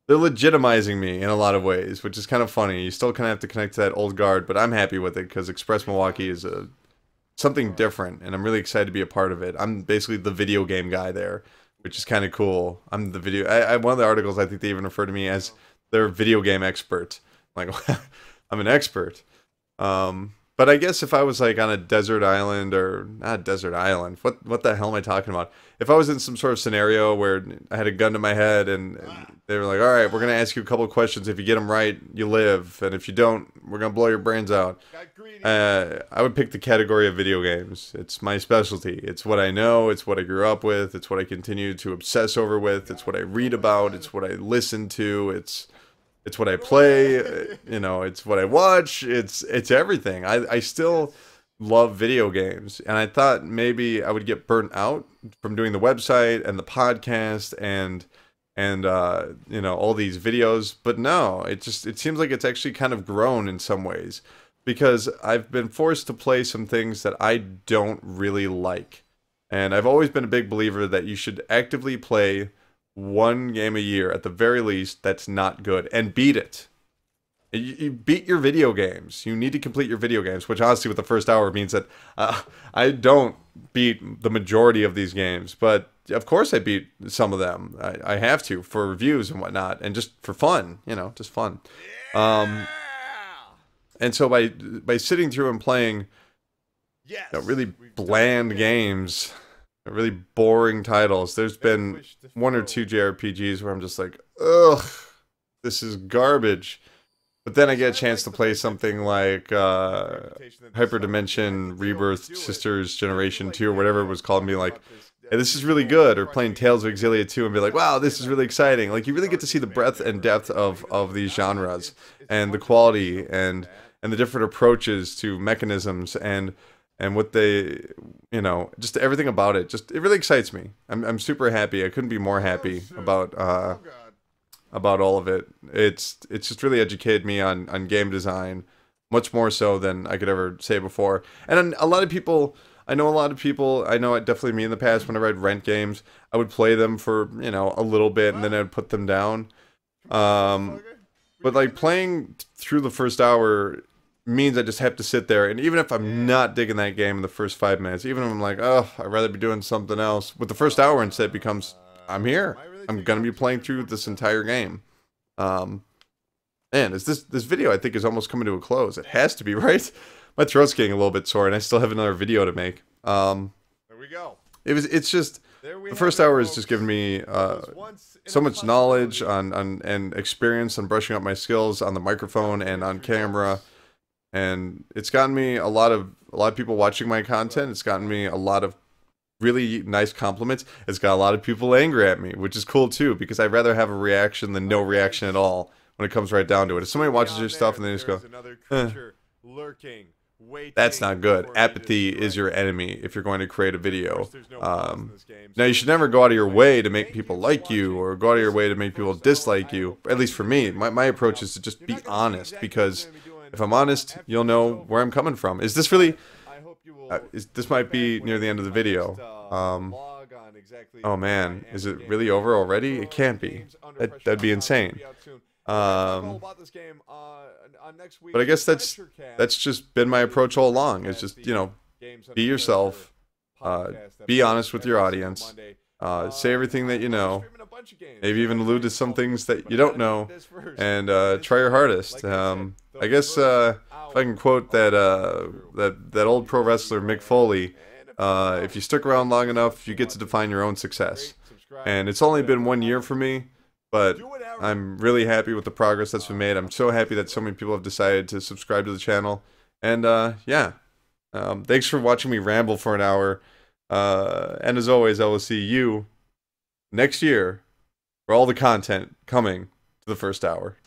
legitimizing me in a lot of ways, which is kind of funny. You still kind of have to connect to that old guard, but I'm happy with it because Express Milwaukee is something different, and I'm really excited to be a part of it. I'm basically the video game guy there, which is kind of cool. I'm the video. One of the articles, I think they even refer to me as their video game expert. I'm like, I'm an expert. But I guess if I was like on a desert island, or not a desert island, what the hell am I talking about? If I was in some sort of scenario where I had a gun to my head and they were like, all right, we're going to ask you a couple of questions. If you get them right, you live. And if you don't, we're going to blow your brains out. I would pick the category of video games. It's my specialty. It's what I know. It's what I grew up with. It's what I continue to obsess over with. It's what I read about. It's what I listen to. It's what I play, you know, it's what I watch, it's everything. I still love video games, and I thought maybe I would get burnt out from doing the website and the podcast and you know, all these videos, but no, it seems like it's actually kind of grown in some ways, because I've been forced to play some things that I don't really like. And I've always been a big believer that you should actively play one game a year at the very least that's not good, and beat it. You beat your video games. You need to complete your video games, which honestly with the first hour means that I don't beat the majority of these games, but of course I beat some of them. I have to for reviews and whatnot, and just for fun, you know, just fun. And so by sitting through and playing, you know, really bland games, really boring titles. There's been one or two JRPGs where I'm just like, ugh, this is garbage. But then I get a chance to play something like Hyperdimension Rebirth Sisters Generation 2 or whatever it was called, and be like, hey, this is really good. Or playing Tales of Xillia 2 and be like, wow, this is really exciting. Like, you really get to see the breadth and depth of these genres, and the quality, and the different approaches to mechanisms, and what they, you know, just everything about it. Just, it really excites me. I'm super happy. I couldn't be more happy about all of it. It's just really educated me on game design, much more so than I could ever say before. And a lot of people, I know it definitely me in the past, whenever I'd rent games, I would play them for, you know, a little bit, and then I'd put them down. But like playing through the first hour means I just have to sit there, and even if I'm not digging that game in the first 5 minutes, even if I'm like, oh, I'd rather be doing something else, with the first hour instead becomes, I'm here. I'm gonna be playing through this entire game. Man, this video I think is almost coming to a close. It has to be, right? My throat's getting a little bit sore, and I still have another video to make. There we go. It's just, the first hour has just given me so much knowledge and experience on brushing up my skills on the microphone and on camera. And it's gotten me a lot of people watching my content. It's gotten me a lot of really nice compliments. It's got a lot of people angry at me, which is cool too, because I'd rather have a reaction than no reaction at all when it comes right down to it. If somebody watches your stuff and they just go, that's not good. Apathy is your enemy if you're going to create a video. Now, you should never go out of your way to make people like you, or go out of your way to make people dislike you. At least for me, my approach is to just be honest, because if I'm honest, you'll know where I'm coming from. Is this really... this might be near the end of the video. Oh man, is it really over already? It can't be. That'd be insane. But I guess that's just been my approach all along. It's just, you know, be yourself, be honest with your audience, say everything that you know, maybe even allude to some things that you don't know, and try your hardest. I guess if I can quote that old pro wrestler Mick Foley, if you stick around long enough, you get to define your own success. And it's only been 1 year for me, but I'm really happy with the progress that's been made. I'm so happy that so many people have decided to subscribe to the channel. And yeah, thanks for watching me ramble for an hour. And as always, I will see you next year for all the content coming to the first hour.